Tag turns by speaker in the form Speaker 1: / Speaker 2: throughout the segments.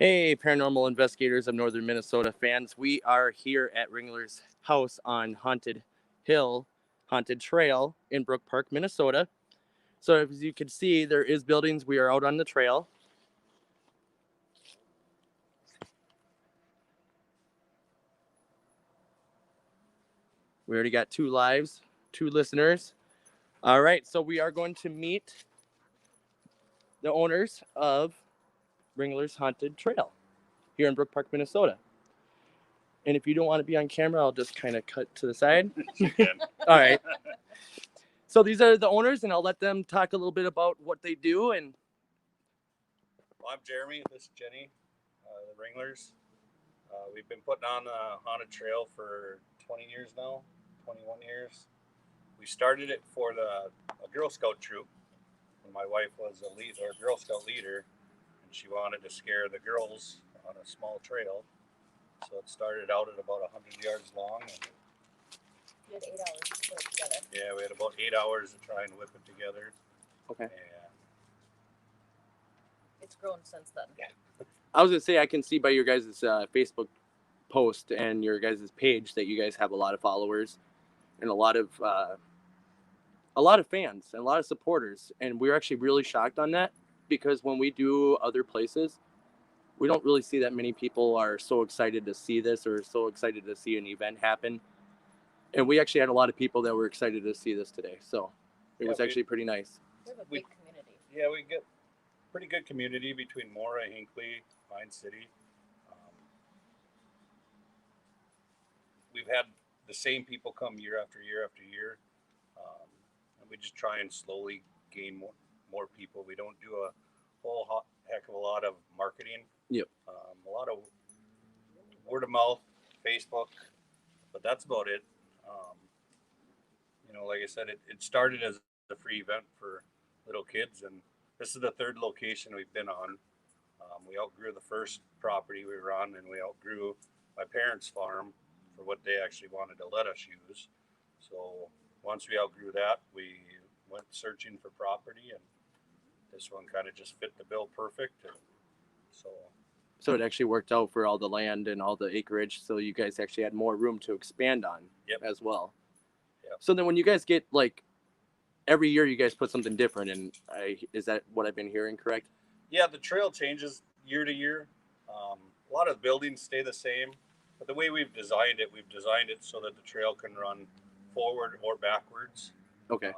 Speaker 1: Hey, paranormal investigators of northern Minnesota fans. We are here at Ringler's house on Haunted Hill, Haunted Trail in Brook Park, Minnesota. So as you can see, there is buildings. We are out on the trail. We already got 2 lives, 2 listeners. All right, so we are going to meet the owners of Ringler's Haunted Trail here in Brook Park, Minnesota. And if you don't want to be on camera, I'll just kind of cut to the side. All right. So these are the owners, and I'll let them talk a little bit about what they do. And
Speaker 2: Well, I'm Jeremy. This is Jenny, the Ringlers. We've been putting on the Haunted Trail for 20 years now, 21 years. We started it for a Girl Scout troop when my wife was a Girl Scout leader, and she wanted to scare the girls on a small trail. So it started out at about 100 yards long. And
Speaker 3: you had 8 hours to put it together.
Speaker 2: Yeah, we had about 8 hours to try and whip it together.
Speaker 1: Okay.
Speaker 2: And
Speaker 3: it's grown since then.
Speaker 2: Yeah.
Speaker 1: I was gonna say, I can see by your guys' Facebook post and your guys' page that you guys have a lot of followers and a lot of fans and a lot of supporters. And we're actually really shocked on that, because when we do other places, we don't really see that many people are so excited to see this or so excited to see an event happen. And we actually had a lot of people that were excited to see this today. So it was actually pretty nice.
Speaker 3: We have a big community.
Speaker 2: Yeah, we get pretty good community between Mora, Hinckley, Pine City. We've had the same people come year after year after year. And we just try and slowly gain more people. We don't do a whole heck of a lot of marketing.
Speaker 1: Yep.
Speaker 2: A lot of word of mouth, Facebook, but that's about it. Like I said, it started as a free event for little kids, and this is the 3rd location we've been on. We outgrew the first property we were on, and we outgrew my parents' farm for what they actually wanted to let us use. So once we outgrew that, we went searching for property, and this one kind of just fit the bill perfect. And
Speaker 1: so it actually worked out for all the land and all the acreage, so you guys actually had more room to expand on.
Speaker 2: Yep.
Speaker 1: As well.
Speaker 2: Yep.
Speaker 1: So then when you guys get, like, every year you guys put something different, and is that what I've been hearing correct?
Speaker 2: Yeah, the trail changes year to year. A lot of the buildings stay the same, but the way we've designed it so that the trail can run forward or backwards.
Speaker 1: Okay.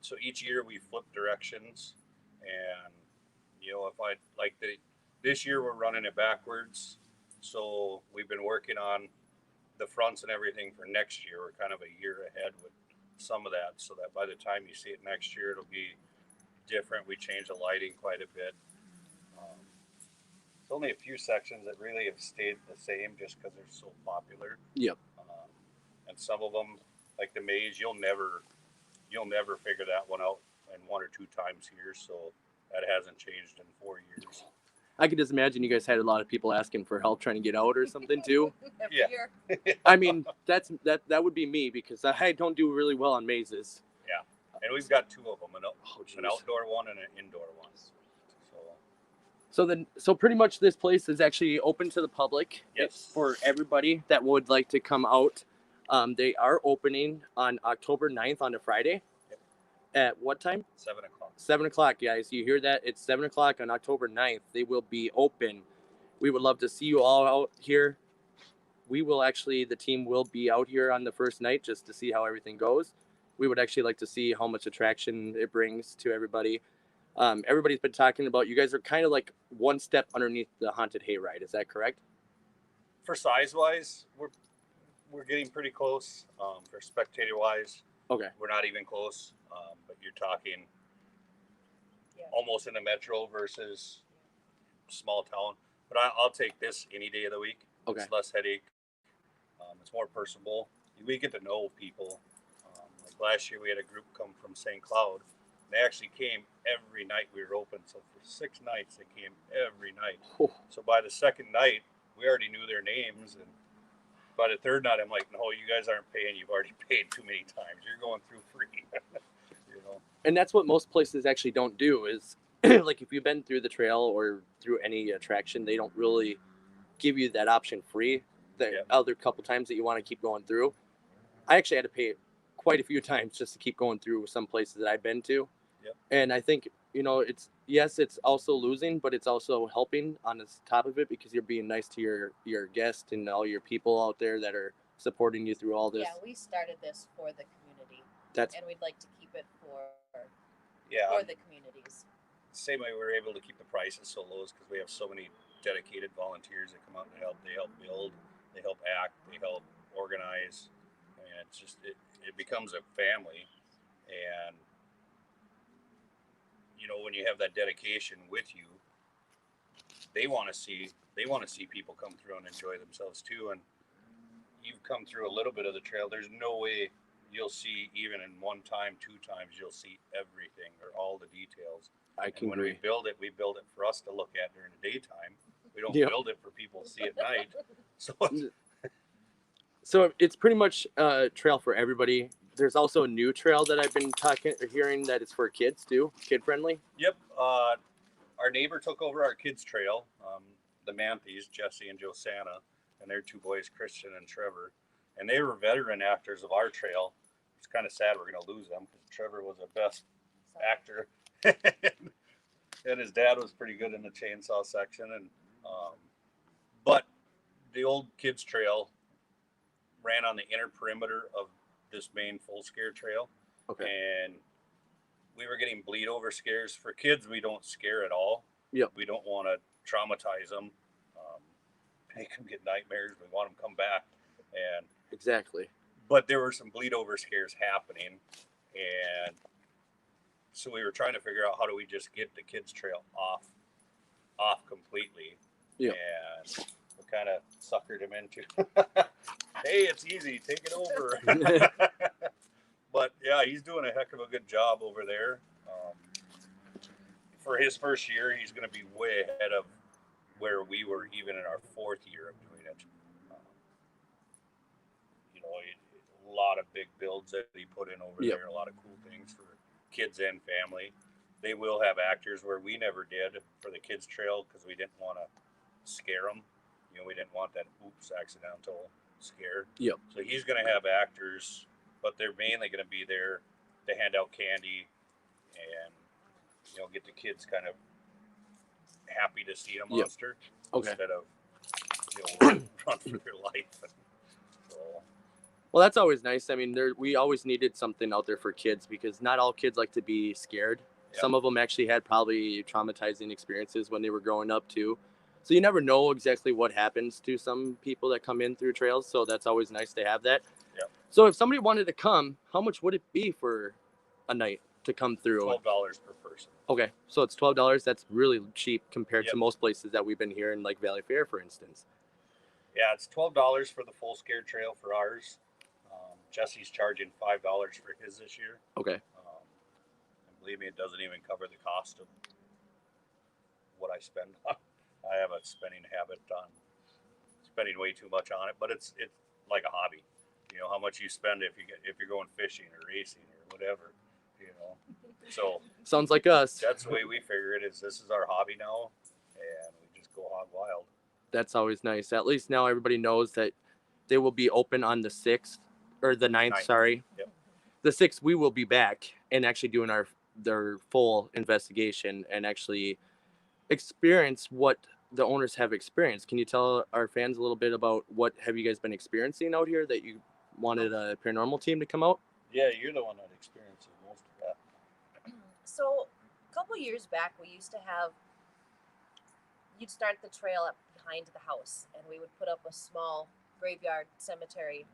Speaker 2: So each year we flip directions, and if I like this year we're running it backwards. So we've been working on the fronts and everything for next year. We're kind of a year ahead with some of that, so that by the time you see it next year, it'll be different. We changed the lighting quite a bit. There's only a few sections that really have stayed the same just because they're so popular.
Speaker 1: Yep.
Speaker 2: And some of them, like the maze, you'll never figure that one out in 1 or 2 times here. So that hasn't changed in 4 years.
Speaker 1: I could just imagine you guys had a lot of people asking for help trying to get out or something too.
Speaker 3: Every
Speaker 2: Yeah.
Speaker 3: year.
Speaker 1: I mean, that would be me, because I don't do really well on mazes.
Speaker 2: Yeah, and we've got 2 of them, an outdoor one and an indoor one.
Speaker 1: So pretty much this place is actually open to the public.
Speaker 2: Yes.
Speaker 1: It's for everybody that would like to come out. They are opening on October 9th on a Friday.
Speaker 2: Yep.
Speaker 1: At what time?
Speaker 2: 7 o'clock.
Speaker 1: 7 o'clock, guys. You hear that? It's 7 o'clock on October 9th. They will be open. We would love to see you all out here. The team will be out here on the first night just to see how everything goes. We would actually like to see how much attraction it brings to everybody. Everybody's been talking about, you guys are kind of like one step underneath the haunted hayride. Is that correct?
Speaker 2: For size wise, we're getting pretty close. For spectator wise,
Speaker 1: okay,
Speaker 2: we're not even close. But you're talking almost in a metro versus small town. But I'll take this any day of the week.
Speaker 1: Okay.
Speaker 2: It's less headache. It's more personable. We get to know people. Like last year, we had a group come from St. Cloud. They actually came every night we were open. So for 6 nights, they came every night.
Speaker 1: Oh.
Speaker 2: So by the 2nd night, we already knew their names. And by the 3rd night, I'm like, no, you guys aren't paying. You've already paid too many times. You're going through free.
Speaker 1: And that's what most places actually don't do, is like if you've been through the trail or through any attraction, they don't really give you that option free. The
Speaker 2: Yep.
Speaker 1: other couple times that you want to keep going through, I actually had to pay quite a few times just to keep going through some places that I've been to.
Speaker 2: Yep.
Speaker 1: And I think, it's yes, it's also losing, but it's also helping on the top of it because you're being nice to your guests and all your people out there that are supporting you through all this.
Speaker 3: Yeah, we started this for the community,
Speaker 1: That's
Speaker 3: and we'd like to keep it
Speaker 2: Yeah.
Speaker 3: for the communities.
Speaker 2: Same way we were able to keep the prices so low is because we have so many dedicated volunteers that come out and help. They help build, they help act, they help organize. I mean, it's just it becomes a family, and when you have that dedication with you, they want to see people come through and enjoy themselves too. And you've come through a little bit of the trail. There's no way you'll see, even in one time, two times, you'll see everything or all the details.
Speaker 1: I
Speaker 2: And
Speaker 1: can
Speaker 2: when
Speaker 1: agree.
Speaker 2: we build it for us to look at during the daytime. We don't
Speaker 1: Yep.
Speaker 2: build it for people to see at night. So
Speaker 1: So it's pretty much a trail for everybody. There's also a new trail that I've been hearing that it's for kids too, kid friendly.
Speaker 2: yep. Our neighbor took over our kids trail, the Manthes, Jesse and Josanna, and their two boys, Christian and Trevor, and they were veteran actors of our trail. It's kind of sad we're going to lose them because Trevor was our best actor, and his dad was pretty good in the chainsaw section. And but the old kids trail ran on the inner perimeter of this main full scare trail,
Speaker 1: Okay.
Speaker 2: and we were getting bleed over scares. For kids, we don't scare at all.
Speaker 1: Yep.
Speaker 2: We don't want to traumatize them, make them get nightmares. We want them to come back. And
Speaker 1: Exactly.
Speaker 2: but there were some bleed over scares happening, and so we were trying to figure out how do we just get the kids trail off completely.
Speaker 1: Yeah.
Speaker 2: And we kind of suckered him into, hey, it's easy, take it over. But yeah, he's doing a heck of a good job over there. For his first year, he's going to be way ahead of where we were even in our fourth year of doing it. A lot of big builds that he put in over
Speaker 1: Yep.
Speaker 2: there, a lot of cool things for kids and family. They will have actors where we never did for the kids trail because we didn't want to scare them. We didn't want that oops accidental scare.
Speaker 1: Yep.
Speaker 2: So he's going to have actors, but they're mainly going to be there to hand out candy and get the kids kind of happy to see a monster.
Speaker 1: Yep. Okay.
Speaker 2: Instead of run for their life. So,
Speaker 1: well, that's always nice. I mean, we always needed something out there for kids because not all kids like to be scared. Yep. Some of them actually had probably traumatizing experiences when they were growing up too. So you never know exactly what happens to some people that come in through trails. So that's always nice to have that.
Speaker 2: Yep.
Speaker 1: So if somebody wanted to come, how much would it be for a night to come through?
Speaker 2: $12 per person.
Speaker 1: Okay, so it's $12. That's really cheap compared to most places that we've been here in like Valley Fair, for instance.
Speaker 2: Yeah, it's $12 for the full scare trail for ours. Jesse's charging $5 for his this year.
Speaker 1: Okay.
Speaker 2: And believe me, it doesn't even cover the cost of what I spend on. I have a spending habit on spending way too much on it, but it's like a hobby. How much you spend if you're going fishing or racing or whatever. So
Speaker 1: sounds like us.
Speaker 2: That's the way we figure it. Is this is our hobby now, and we just go hog wild.
Speaker 1: That's always nice. At least now everybody knows that they will be open on the 6th or the 9th. Sorry.
Speaker 2: Yep.
Speaker 1: The 6th we will be back and actually doing their full investigation and actually experience what the owners have experienced. Can you tell our fans a little bit about what have you guys been experiencing out here that you wanted a paranormal team to come out?
Speaker 2: Yeah, you're the one that experienced most of that.
Speaker 3: So a couple years back, we used to have, you'd start the trail up behind the house, and we would put up a small graveyard cemetery.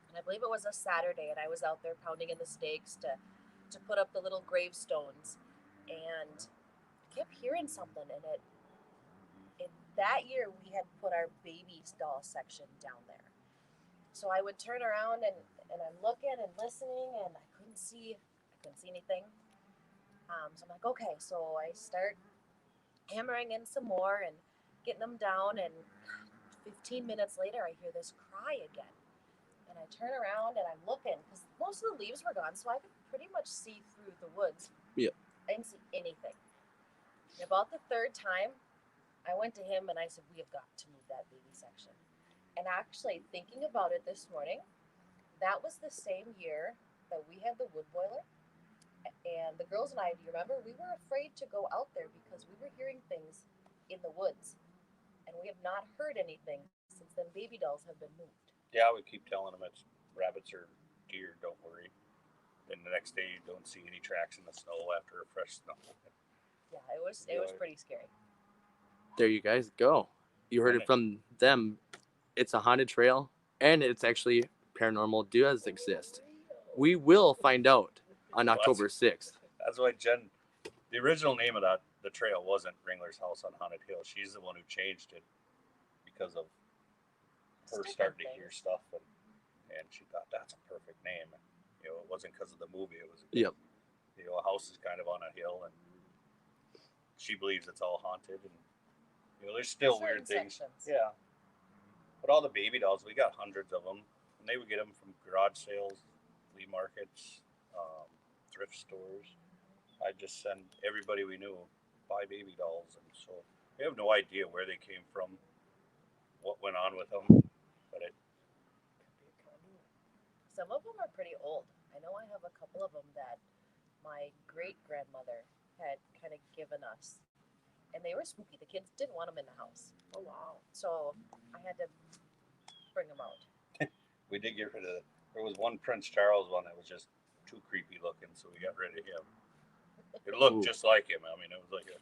Speaker 3: And I believe it was a Saturday, and I was out there pounding in the stakes to put up the little gravestones, and I kept hearing something, and that year we had put our baby doll section down there. So I would turn around and I'm looking and listening, and I couldn't see anything. So I'm like, okay. So I start hammering in some more and getting them down, and 15 minutes later I hear this cry again. And I turn around and I'm looking because most of the leaves were gone, so I could pretty much see through the woods.
Speaker 1: Yep.
Speaker 3: I didn't see anything. About the third time, I went to him and I said, "We have got to move that baby section." And actually, thinking about it this morning, that was the same year that we had the wood boiler. And the girls and I, do you remember? We were afraid to go out there because we were hearing things in the woods. And we have not heard anything since then baby dolls have been moved.
Speaker 2: Yeah, we keep telling them it's rabbits or deer. Don't worry. Then the next day you don't see any tracks in the snow after a fresh snow.
Speaker 3: Yeah, it was pretty scary.
Speaker 1: There you guys go. You heard it from them. It's a haunted trail, and it's actually paranormal does exist. We will find out on October 6th.
Speaker 2: That's why Jen, the original name of the trail wasn't Ringler's House on Haunted Hill. She's the one who changed it because of her starting to hear stuff, and she thought that's a perfect name. And, it wasn't because of the movie. It was
Speaker 1: Yep.
Speaker 2: A house is kind of on a hill, and she believes it's all haunted, and there's still
Speaker 3: Certain
Speaker 2: weird things.
Speaker 3: sections.
Speaker 2: Yeah, but all the baby dolls, we got hundreds of them, and they would get them from garage sales, flea markets, thrift stores. I just send everybody we knew buy baby dolls, and so we have no idea where they came from, what went on with them, but it.
Speaker 3: Some of them are pretty old. I know I have a couple of them that my great grandmother had kind of given us, and they were spooky. The kids didn't want them in the house.
Speaker 4: Oh wow.
Speaker 3: So I had to bring them out.
Speaker 2: We did get rid of it. There was one Prince Charles one that was just too creepy looking, so we got rid of him. It looked just like him. I mean, it was like a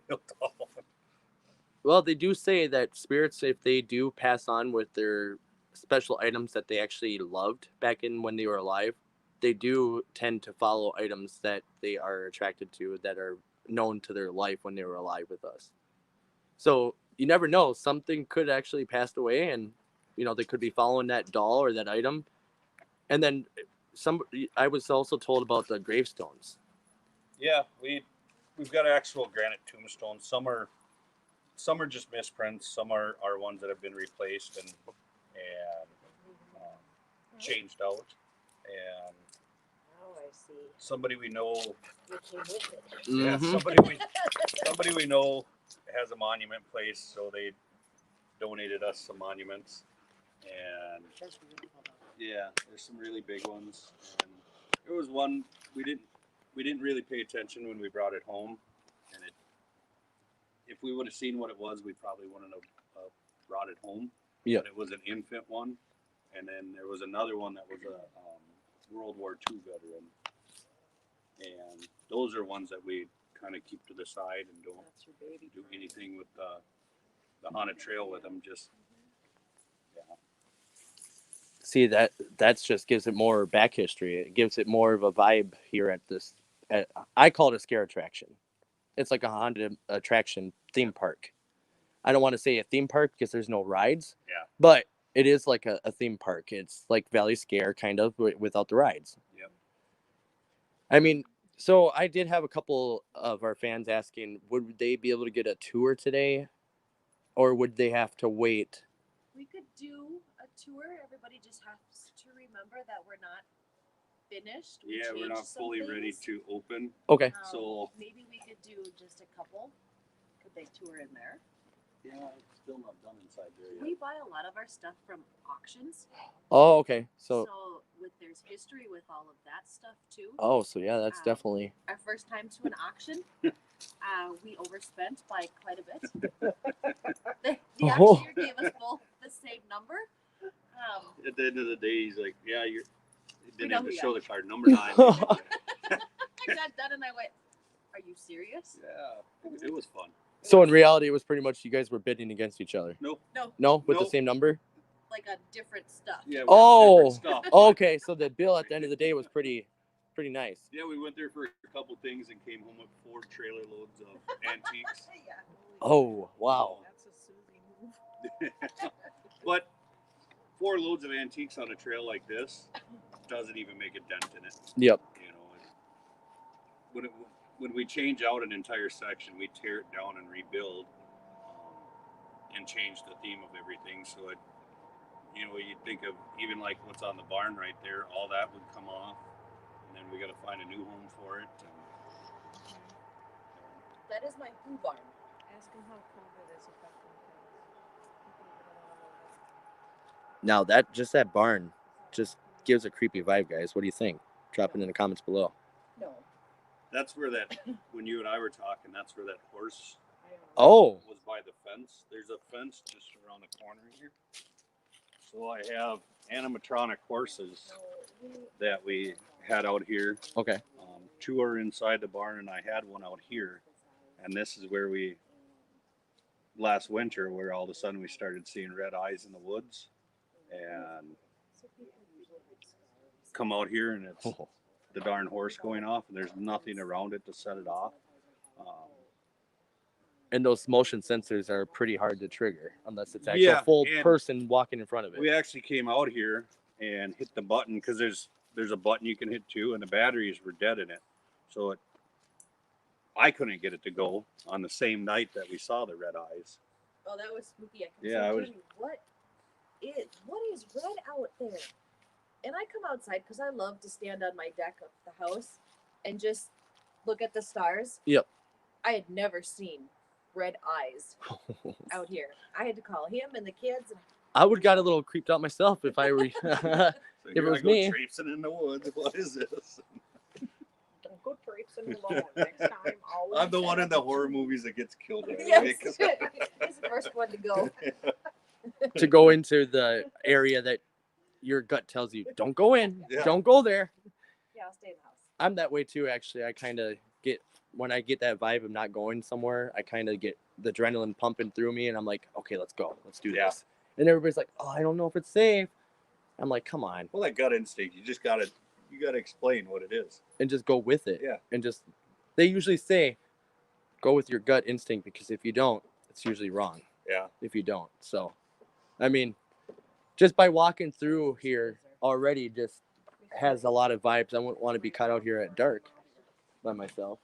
Speaker 2: real doll.
Speaker 1: Well, they do say that spirits, if they do pass on with their special items that they actually loved back in when they were alive, they do tend to follow items that they are attracted to that are known to their life when they were alive with us. So you never know. Something could actually passed away, and they could be following that doll or that item. And then I was also told about the gravestones.
Speaker 2: Yeah, we've got actual granite tombstones. Some are just misprints. Some are ones that have been replaced and changed out. And
Speaker 4: Oh, I see.
Speaker 2: somebody we know,
Speaker 4: What came with it?
Speaker 2: yeah,
Speaker 1: Mhm.
Speaker 2: somebody we know has a monument place, so they donated us some monuments. And
Speaker 4: That's beautiful.
Speaker 2: yeah, there's some really big ones. And there was one we didn't really pay attention when we brought it home, and if we would have seen what it was, we probably wouldn't have brought it home.
Speaker 1: Yeah.
Speaker 2: But it was an infant one, and then there was another one that was a World War II veteran, and those are ones that we kind of keep to the side and don't
Speaker 4: That's your baby.
Speaker 2: do anything with the haunted trail with them. Just yeah.
Speaker 1: See, that's just gives it more back history. It gives it more of a vibe here at this. I call it a scare attraction. It's like a haunted attraction theme park. I don't want to say a theme park because there's no rides.
Speaker 2: Yeah.
Speaker 1: But it is like a theme park. It's like Valley Scare kind of without the rides.
Speaker 2: Yep.
Speaker 1: I mean, so I did have a couple of our fans asking, would they be able to get a tour today, or would they have to wait?
Speaker 3: We could do a tour. Everybody just has to remember that we're not finished.
Speaker 2: Yeah, we're not fully ready to open.
Speaker 1: Okay.
Speaker 2: So
Speaker 3: maybe we could do just a couple. Could they tour in there?
Speaker 2: yeah, it's still not done inside there yet.
Speaker 3: We buy a lot of our stuff from auctions.
Speaker 1: Oh, okay. So
Speaker 3: there's history with all of that stuff too.
Speaker 1: oh, so yeah, that's definitely
Speaker 3: Our first time to an auction, we overspent by quite a bit. The auctioneer gave us both the same number.
Speaker 2: At the end of the day, he's like, "Yeah, you didn't
Speaker 3: know
Speaker 2: have to
Speaker 3: who
Speaker 2: show
Speaker 3: you
Speaker 2: the card number 9."
Speaker 3: I got done and I went, "Are you serious?"
Speaker 2: Yeah, it was fun.
Speaker 1: so in reality, it was pretty much you guys were bidding against each other.
Speaker 2: No.
Speaker 1: No, with the
Speaker 2: Nope.
Speaker 1: same number.
Speaker 3: Like on different stuff.
Speaker 2: Yeah.
Speaker 1: Oh,
Speaker 2: Stuff.
Speaker 1: okay. So the bill at the end of the day was pretty nice.
Speaker 2: Yeah, we went there for a couple things and came home with 4 trailer loads of antiques.
Speaker 3: Yeah.
Speaker 1: Oh, wow.
Speaker 4: That's a Susie move.
Speaker 2: But 4 loads of antiques on a trail like this doesn't even make a dent in it.
Speaker 1: Yep.
Speaker 2: When we change out an entire section, we tear it down and rebuild, and change the theme of everything. So it, you'd think of even like what's on the barn right there, all that would come off, and then we got to find a new home for it. And,
Speaker 3: That is my poo barn.
Speaker 4: Ask him how COVID is affecting things.
Speaker 1: Now that barn just gives a creepy vibe, guys. What do you think? Drop it in the comments below.
Speaker 3: No.
Speaker 2: That's where that, when you and I were talking, that's where that horse
Speaker 1: Oh,
Speaker 2: was by the fence. There's a fence just around the corner here. So I have animatronic horses that we had out here.
Speaker 1: okay.
Speaker 2: 2 are inside the barn, and I had one out here. And this is where we, last winter, where all of a sudden we started seeing red eyes in the woods. And come out here, and it's the darn horse going off, and there's nothing around it to set it off.
Speaker 1: And those motion sensors are pretty hard to trigger unless it's actually a full person walking in front of it.
Speaker 2: We actually came out here and hit the button because there's a button you can hit too, and the batteries were dead in it. So I couldn't get it to go on the same night that we saw the red eyes.
Speaker 3: Oh, that was spooky.
Speaker 2: Yeah,
Speaker 3: What is red out there? And I come outside because I love to stand on my deck of the house and just look at the stars.
Speaker 1: Yep.
Speaker 3: I had never seen red eyes out here. I had to call him and the kids. And
Speaker 1: I would got a little creeped out myself if I were.
Speaker 2: So
Speaker 1: If it
Speaker 2: here
Speaker 1: was
Speaker 2: I go
Speaker 1: me.
Speaker 2: traipsing in the woods. What is this?
Speaker 4: Don't go traipsing alone. Next time, always.
Speaker 2: I'm the one in the horror movies that gets killed right away.
Speaker 3: yes,
Speaker 2: 'cause
Speaker 3: he's the first one to go.
Speaker 1: to go into the area that your gut tells you don't go in,
Speaker 2: Yeah.
Speaker 1: don't go there.
Speaker 3: Yeah, I'll stay in the house.
Speaker 1: I'm that way too, actually. I kind of get, when I get that vibe of not going somewhere, I kind of get the adrenaline pumping through me, and I'm like, okay, let's go, let's do
Speaker 2: Yeah.
Speaker 1: this. And everybody's like, oh, I don't know if it's safe. I'm like, come on,
Speaker 2: Well, that gut instinct, you gotta explain what it is.
Speaker 1: and just go with it.
Speaker 2: Yeah.
Speaker 1: And just, they usually say, go with your gut instinct, because if you don't, it's usually wrong.
Speaker 2: Yeah.
Speaker 1: If you don't. So, I mean, just by walking through here already just has a lot of vibes. I wouldn't want to be caught out here at dark by myself.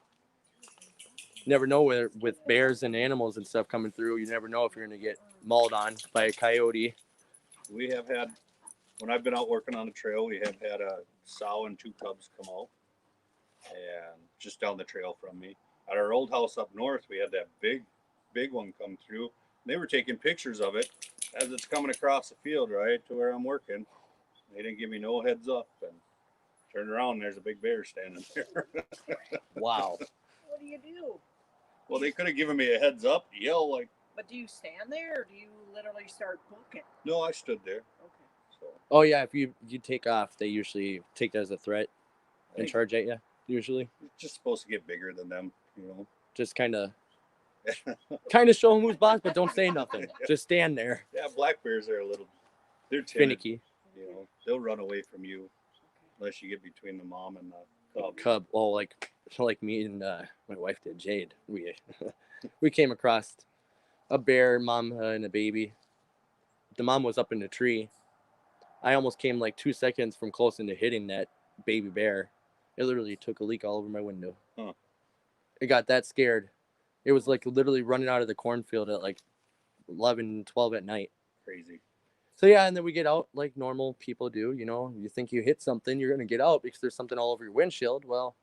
Speaker 1: Never know where, with bears and animals and stuff coming through, you never know if you're going to get mauled on by a coyote.
Speaker 2: We have had, when I've been out working on the trail, we have had a sow and 2 cubs come out, and just down the trail from me. At our old house up north, we had that big one come through. They were taking pictures of it as it's coming across the field right to where I'm working. They didn't give me no heads up, and turned around and there's a big bear standing there.
Speaker 1: Wow.
Speaker 4: What do you do?
Speaker 2: Well, they could have given me a heads up, yell like,
Speaker 4: But do you stand there or do you literally start booking?
Speaker 2: no, I stood there.
Speaker 4: Okay.
Speaker 2: So
Speaker 1: Oh, yeah. If you take off, they usually take that as a threat and
Speaker 2: think
Speaker 1: charge at you, usually.
Speaker 2: it's just supposed to get bigger than them, you know.
Speaker 1: Just kind of show them who's boss, but don't say nothing. Just stand there.
Speaker 2: Yeah, black bears are they're timid.
Speaker 1: Finicky.
Speaker 2: You know, they'll run away from you unless you get between the mom and the cub.
Speaker 1: Cub. Oh, like me and my wife did, Jade. We came across a bear, mom and a baby. The mom was up in the tree. I almost came like 2 seconds from close into hitting that baby bear. It literally took a leak all over my window.
Speaker 2: Huh.
Speaker 1: It got that scared. It was like literally running out of the cornfield at like 11, 12 at night.
Speaker 2: Crazy.
Speaker 1: So yeah, and then we get out like normal people do. You know, you think you hit something, you're gonna get out because there's something all over your windshield. Well,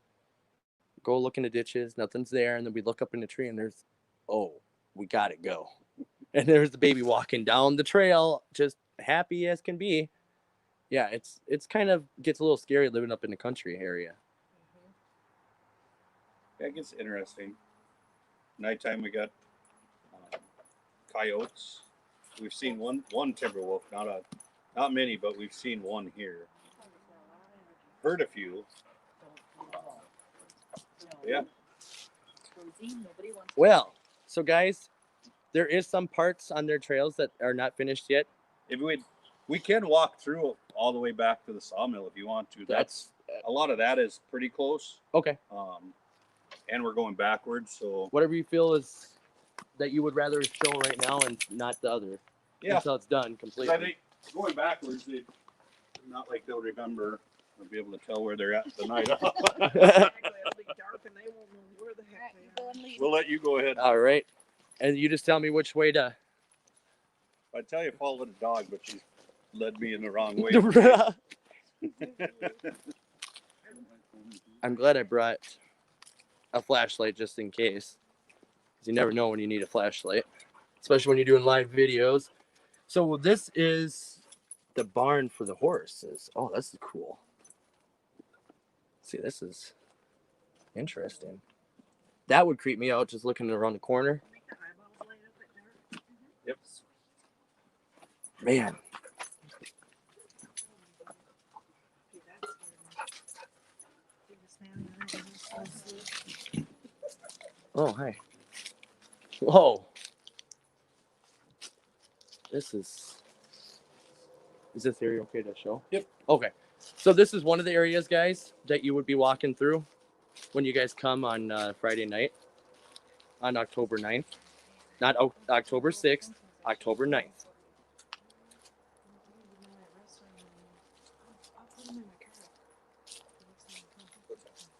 Speaker 1: go look in the ditches, nothing's there, and then we look up in the tree and there's, oh, we gotta go. And there's the baby walking down the trail, just happy as can be. Yeah, it's kind of gets a little scary living up in the country area.
Speaker 2: Yeah, it gets interesting. Nighttime we got coyotes. We've seen one timber wolf, not many, but we've seen one here. Heard a few. Yeah.
Speaker 1: Well, so guys, there is some parts on their trails that are not finished yet.
Speaker 2: If we can walk through all the way back to the sawmill if you want to. That's a lot of that is pretty close.
Speaker 1: Okay.
Speaker 2: And we're going backwards, so
Speaker 1: Whatever you feel is that you would rather show right now and not the other.
Speaker 2: yeah.
Speaker 1: Until it's done
Speaker 2: 'Cause
Speaker 1: completely.
Speaker 2: I think going backwards, not like they'll remember or be able to tell where they're at the night.
Speaker 4: Exactly. It'll be dark and they won't know where the heck they are.
Speaker 2: We'll let you go ahead.
Speaker 1: All right. And you just tell me which way to.
Speaker 2: I tell you, follow the dog, but she's led me in the wrong way.
Speaker 1: I'm glad I brought a flashlight just in case. You never know when you need a flashlight, especially when you're doing live videos. So this is the barn for the horses. Oh, that's cool. See, this is interesting. That would creep me out just looking around the corner.
Speaker 4: Make the eyeballs light up at dark.
Speaker 2: Yep.
Speaker 1: Man,
Speaker 4: Dude, that's scary. Biggest man in the house, so asleep.
Speaker 1: oh, hi. Whoa. This is this area okay to show?
Speaker 2: Yep.
Speaker 1: Okay. So this is one of the areas, guys, that you would be walking through when you guys come on Friday night on October 9th. Not October 6th, October 9th.
Speaker 4: I'll put 'em in my car.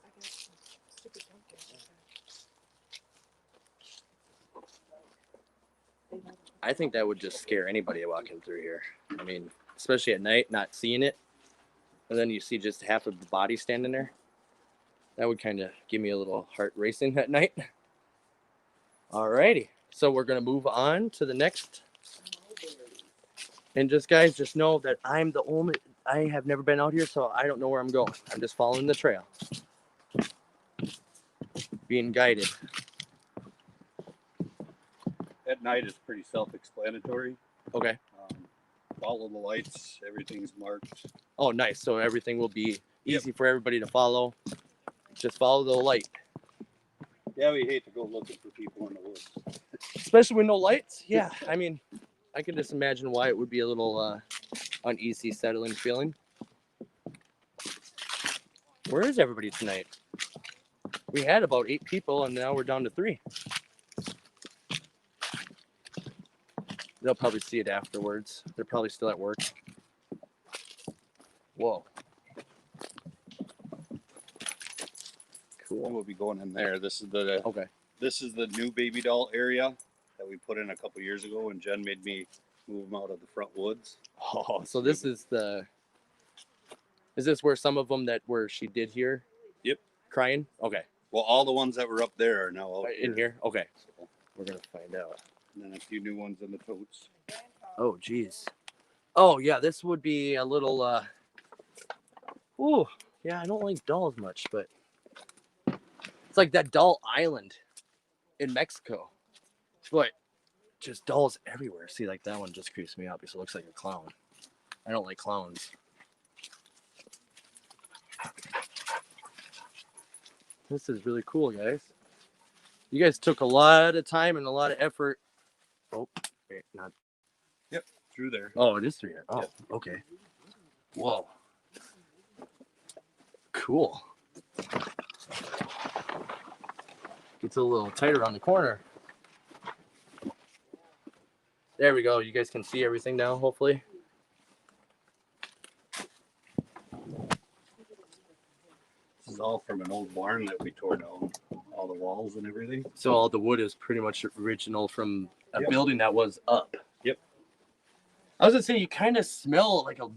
Speaker 4: I got some stupid pumpkins like that.
Speaker 1: I think that would just scare anybody walking through here. I mean, especially at night, not seeing it. And then you see just half of the body standing there. That would kind of give me a little heart racing at night. Alrighty. So we're going to move on to the next. And just guys, just know that I have never been out here, so I don't know where I'm going. I'm just following the trail. Being guided.
Speaker 2: At night, it's pretty self-explanatory.
Speaker 1: Okay.
Speaker 2: Follow the lights. Everything's marked.
Speaker 1: Oh, nice. So everything will be easy for everybody to follow. Just follow the light.
Speaker 2: Yeah, we hate to go looking for people in the woods.
Speaker 1: Especially with no lights. Yeah, I mean, I can just imagine why it would be a little uneasy, settling feeling. Where is everybody tonight? We had about 8 people, and now we're down to 3. They'll probably see it afterwards. They're probably still at work. Whoa. Cool.
Speaker 2: We'll be going in there. This is the
Speaker 1: Okay.
Speaker 2: This is the new baby doll area that we put in a couple years ago, and Jen made me move them out of the front woods.
Speaker 1: Oh, so this is the. Is this where some of them where she did hear?
Speaker 2: Yep.
Speaker 1: Crying? Okay.
Speaker 2: Well, all the ones that were up there are now out
Speaker 1: In here? Okay.
Speaker 2: So,
Speaker 1: We're going to find out.
Speaker 2: and then a few new ones in the totes.
Speaker 1: Oh, geez. Oh, yeah, this would be a little, ooh, yeah, I don't like dolls much, but it's like that doll island in Mexico. But just dolls everywhere. See, like that one just creeps me out because it looks like a clown. I don't like clowns. This is really cool, guys. You guys took a lot of time and a lot of effort. Oh, wait, not.
Speaker 2: Through there.
Speaker 1: Oh, it is 3 here. Oh,
Speaker 2: Yep.
Speaker 1: okay. Whoa. Cool. Gets a little tighter on the corner. There we go. You guys can see everything now, hopefully.
Speaker 2: This is all from an old barn that we tore down, all the walls and everything.
Speaker 1: So all the wood is pretty much original from a
Speaker 2: Yep.
Speaker 1: building that was up.
Speaker 2: Yep.
Speaker 1: I was gonna say you kind of smell like a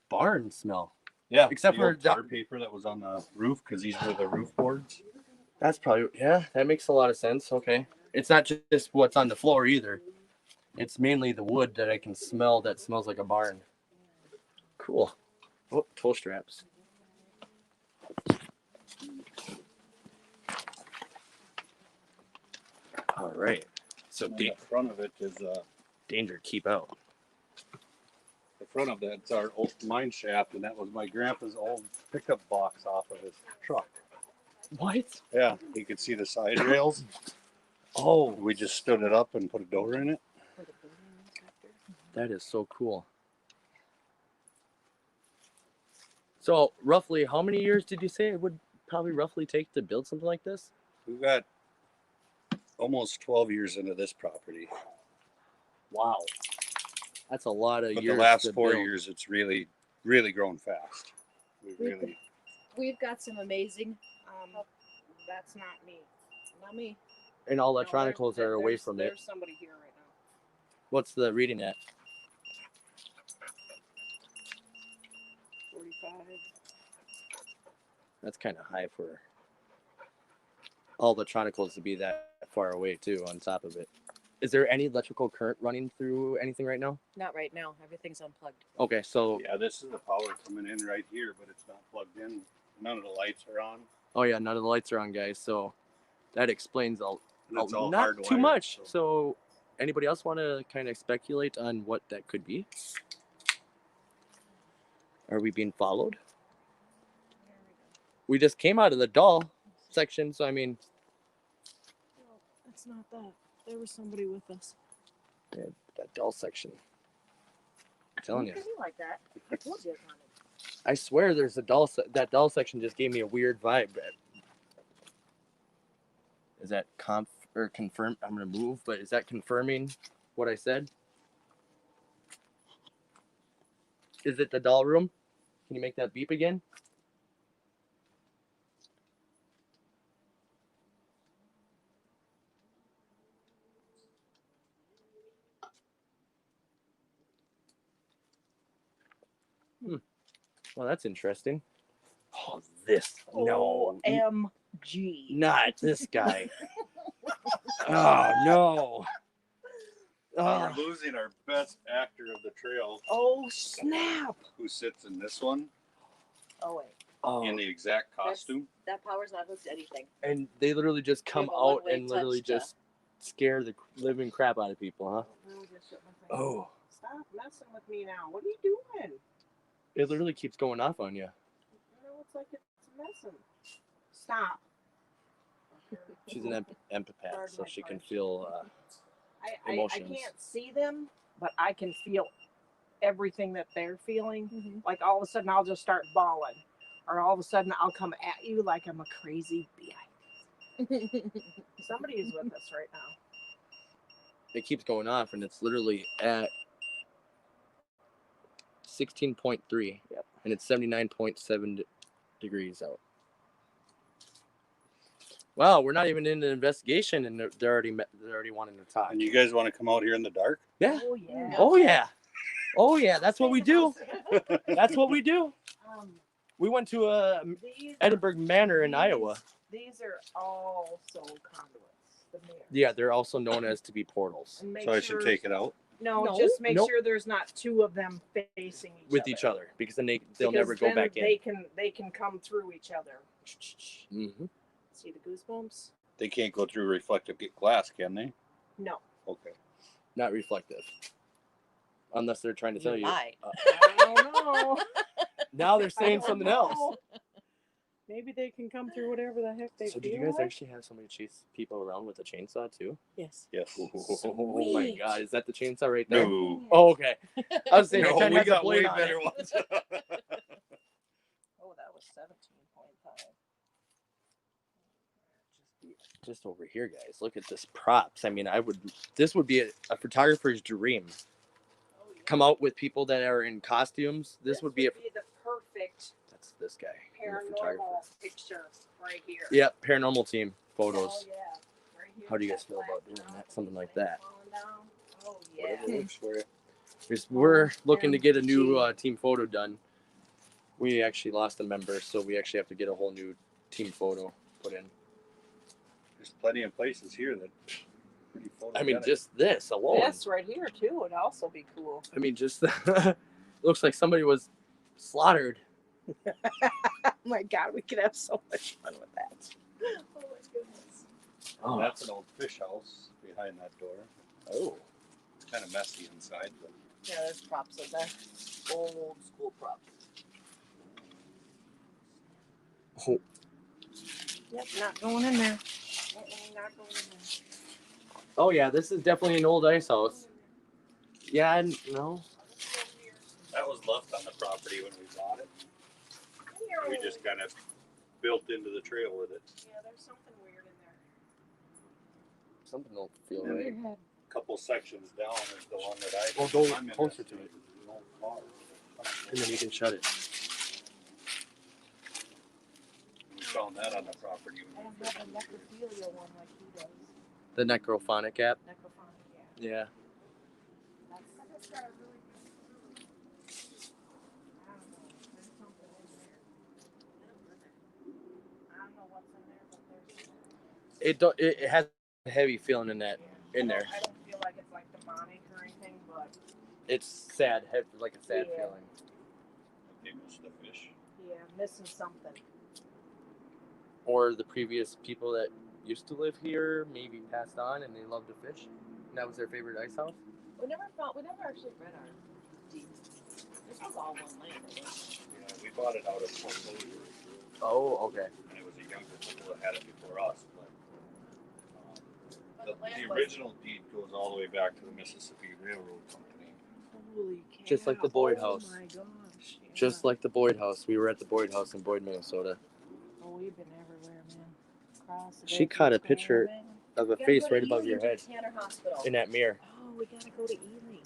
Speaker 1: barn smell.
Speaker 2: Yeah,
Speaker 1: Except
Speaker 2: the
Speaker 1: for
Speaker 2: old tar paper that was on the roof, because these were the roof boards.
Speaker 1: That's probably, yeah, that makes a lot of sense. Okay. It's not just what's on the floor either. It's mainly the wood that I can smell that smells like a barn. Cool. Oh, toe straps. All right. So
Speaker 2: And the front of it is
Speaker 1: danger, keep out.
Speaker 2: the front of that's our old mine shaft, and that was my grandpa's old pickup box off of his truck.
Speaker 1: What?
Speaker 2: Yeah, you could see the side rails.
Speaker 1: Oh,
Speaker 2: We just stood it up and put a door in it.
Speaker 1: that is so cool. So roughly how many years did you say it would probably roughly take to build something like this?
Speaker 2: We've got almost 12 years into this property.
Speaker 1: Wow. That's a lot of
Speaker 2: But
Speaker 1: years.
Speaker 2: the last
Speaker 1: to
Speaker 2: 4
Speaker 1: build.
Speaker 2: years, it's really, really grown fast. We really,
Speaker 3: We've got some amazing.
Speaker 4: That's not me. Not me.
Speaker 1: And all electronicals
Speaker 4: No,
Speaker 1: are away
Speaker 4: there's-
Speaker 1: from it.
Speaker 4: There's somebody here right now.
Speaker 1: What's the reading at?
Speaker 4: 45.
Speaker 1: That's kind of high for all electronicals to be that far away too. On top of it, is there any electrical current running through anything right now?
Speaker 3: Not right now. Everything's unplugged.
Speaker 1: Okay, so
Speaker 2: Yeah, this is the power coming in right here, but it's not plugged in. None of the lights are on.
Speaker 1: oh yeah, none of the lights are on, guys. So that explains
Speaker 2: And it's all
Speaker 1: not too
Speaker 2: hardwired,
Speaker 1: much.
Speaker 2: so-
Speaker 1: So anybody else want to kind of speculate on what that could be? Are we being followed? We just came out of the doll section, so I mean,
Speaker 4: No, it's not that. There was somebody with us.
Speaker 1: yeah, that doll section. I'm telling you,
Speaker 3: Look at me like that. I told you it's haunted.
Speaker 1: I swear there's a doll. That doll section just gave me a weird vibe. Is that confirm? I'm gonna move, but is that confirming what I said? Is it the doll room? Can you make that beep again? Well, that's interesting. Oh, this no,
Speaker 4: OMG.
Speaker 1: not this guy. Oh no.
Speaker 2: We're
Speaker 1: Oh,
Speaker 2: losing our best actor of the trail,
Speaker 4: Oh, snap.
Speaker 2: who sits in this one
Speaker 3: Oh wait,
Speaker 1: oh.
Speaker 2: in the exact costume.
Speaker 3: that power's not hooked to anything.
Speaker 1: And they literally just come
Speaker 3: have a
Speaker 1: out
Speaker 3: one-way
Speaker 1: and literally
Speaker 3: touch to-
Speaker 1: just scare the living crap out of people, huh?
Speaker 4: Really just shut my face.
Speaker 1: Oh,
Speaker 4: Stop messing with me now. What are you doing?
Speaker 1: it literally keeps going off on you.
Speaker 4: You know, it's like it's messing. Stop.
Speaker 1: She's an empath, so she can feel.
Speaker 4: I
Speaker 1: emotions.
Speaker 4: can't see them, but I can feel everything that they're feeling.
Speaker 3: Mm-hmm.
Speaker 4: Like all of a sudden I'll just start bawling. Or all of a sudden I'll come at you like I'm a crazy beehive. Somebody is with us right now.
Speaker 1: It keeps going off, and it's literally at 16.3,
Speaker 4: Yep.
Speaker 1: and it's 79.7 degrees out. Wow, we're not even in an investigation, and they're already wanting to talk.
Speaker 2: And you guys want to come out here in the dark?
Speaker 1: Yeah.
Speaker 4: Oh yeah.
Speaker 1: Oh yeah. Oh yeah. That's what we do. That's what we do.
Speaker 4: Um,
Speaker 1: We went to
Speaker 4: these,
Speaker 1: Edinburgh Manor in Iowa.
Speaker 4: these are also conduits. The mirrors.
Speaker 1: Yeah, they're also known as to be portals
Speaker 4: And make
Speaker 2: So I
Speaker 4: sure,
Speaker 2: should take it out.
Speaker 4: No,
Speaker 3: No.
Speaker 4: just make
Speaker 1: Nope.
Speaker 4: sure there's not two of them facing
Speaker 1: with each other, because then they'll
Speaker 4: Because
Speaker 1: never go
Speaker 4: then
Speaker 1: back in.
Speaker 4: They can come through each other.
Speaker 1: Hmm.
Speaker 4: See the goosebumps?
Speaker 2: They can't go through reflective glass, can they?
Speaker 4: No.
Speaker 2: Okay.
Speaker 1: Not reflective, unless they're trying to tell you.
Speaker 3: lie.
Speaker 4: I don't know.
Speaker 1: Now they're
Speaker 4: I
Speaker 1: saying
Speaker 4: don't
Speaker 1: something
Speaker 4: know.
Speaker 1: else.
Speaker 4: Maybe they can come through whatever the heck they
Speaker 1: So
Speaker 4: feel
Speaker 1: did you guys
Speaker 4: like.
Speaker 1: actually have somebody chase people around with a chainsaw too?
Speaker 3: Yes.
Speaker 2: Yes.
Speaker 1: Oh my
Speaker 4: Sweet.
Speaker 1: god, is that the chainsaw right there?
Speaker 2: No.
Speaker 1: Oh, okay. I was saying,
Speaker 2: No,
Speaker 1: that kind
Speaker 2: we
Speaker 1: of has a
Speaker 2: got way
Speaker 1: blade on
Speaker 2: better
Speaker 1: it.
Speaker 2: ones.
Speaker 4: Oh, that was 17.5.
Speaker 1: Just over here, guys. Look at this props. I mean, this would be a photographer's dream.
Speaker 4: Oh, yeah.
Speaker 1: Come out with people that are in costumes. This would be
Speaker 4: the perfect
Speaker 1: that's this guy, the
Speaker 4: paranormal
Speaker 1: photographer.
Speaker 4: picture right here.
Speaker 1: Yep, paranormal team photos.
Speaker 4: Oh, yeah. Right here.
Speaker 1: How do you guys feel about doing that? Something like that.
Speaker 4: Oh, yeah.
Speaker 2: Whatever works for you.
Speaker 1: We're looking to get a new
Speaker 4: OMG.
Speaker 1: team photo done. We actually lost a member, so we actually have to get a whole new team photo put in.
Speaker 2: There's plenty of places here that. Pretty
Speaker 1: I mean,
Speaker 2: photogenic.
Speaker 1: just this alone.
Speaker 4: This right here, too, would also be cool.
Speaker 1: I mean, just looks like somebody was slaughtered.
Speaker 4: Oh, my God. We could have so much fun with that. Oh, my goodness.
Speaker 1: Oh,
Speaker 2: That's an old fish house behind that door.
Speaker 1: oh.
Speaker 2: It's kind of messy inside, but
Speaker 3: Yeah, there's props in there. Old school props.
Speaker 1: Oh.
Speaker 4: Yep, not going in there. Not going in there.
Speaker 1: Oh yeah, this is definitely an old ice house. Yeah, no.
Speaker 2: that was left on the property when we bought it. We just kind of built into the trail with it.
Speaker 4: Yeah, there's something weird in there.
Speaker 1: Something don't feel
Speaker 4: Over
Speaker 1: right.
Speaker 4: your head.
Speaker 2: A couple sections down is the one that I.
Speaker 1: Well, go
Speaker 2: I'm
Speaker 1: closer to
Speaker 2: interested
Speaker 1: it.
Speaker 2: in. An old car.
Speaker 1: And then you can shut it.
Speaker 2: We found that on the property.
Speaker 4: I
Speaker 2: When
Speaker 4: don't
Speaker 2: we
Speaker 4: have
Speaker 2: first
Speaker 4: a
Speaker 2: moved here.
Speaker 4: necrophilia one like he does.
Speaker 1: The necrophonic app.
Speaker 4: Necrophonic,
Speaker 1: Yeah.
Speaker 4: yeah. That's got a really good. I don't know. There's something in there. I don't know what's in there, but there's something.
Speaker 1: It has heavy feeling in there.
Speaker 4: I don't feel like it's like demonic or anything, but
Speaker 1: It's sad, like a sad
Speaker 4: Yeah.
Speaker 1: feeling.
Speaker 2: They miss the fish.
Speaker 4: yeah, missing something.
Speaker 1: Or the previous people that used to live here maybe passed on and they loved to fish. And that was their favorite ice house.
Speaker 3: We never actually read our deeds. This was all one land. It was
Speaker 2: Yeah, we bought it out of foreclosure,
Speaker 1: Oh, okay.
Speaker 2: and it was a younger couple that had it before us.
Speaker 3: but
Speaker 2: The,
Speaker 3: the land
Speaker 2: the
Speaker 3: was
Speaker 2: original deed goes all the way back to the Mississippi Railroad Company.
Speaker 4: Holy cow.
Speaker 1: Just like the Boyd house.
Speaker 4: Oh my gosh. Yeah.
Speaker 1: Just like the Boyd house. We were at the Boyd house in Boyd, Minnesota.
Speaker 4: Oh, we've been everywhere, man. Across the
Speaker 1: She
Speaker 4: bay,
Speaker 1: caught a
Speaker 4: across the
Speaker 1: picture
Speaker 4: bay.
Speaker 1: of a
Speaker 3: We gotta
Speaker 1: face
Speaker 3: go to
Speaker 1: right above
Speaker 3: Ely
Speaker 1: your
Speaker 3: and do
Speaker 1: head
Speaker 3: the Tanner Hospital.
Speaker 1: in that mirror.
Speaker 4: Oh, we gotta go to Ely.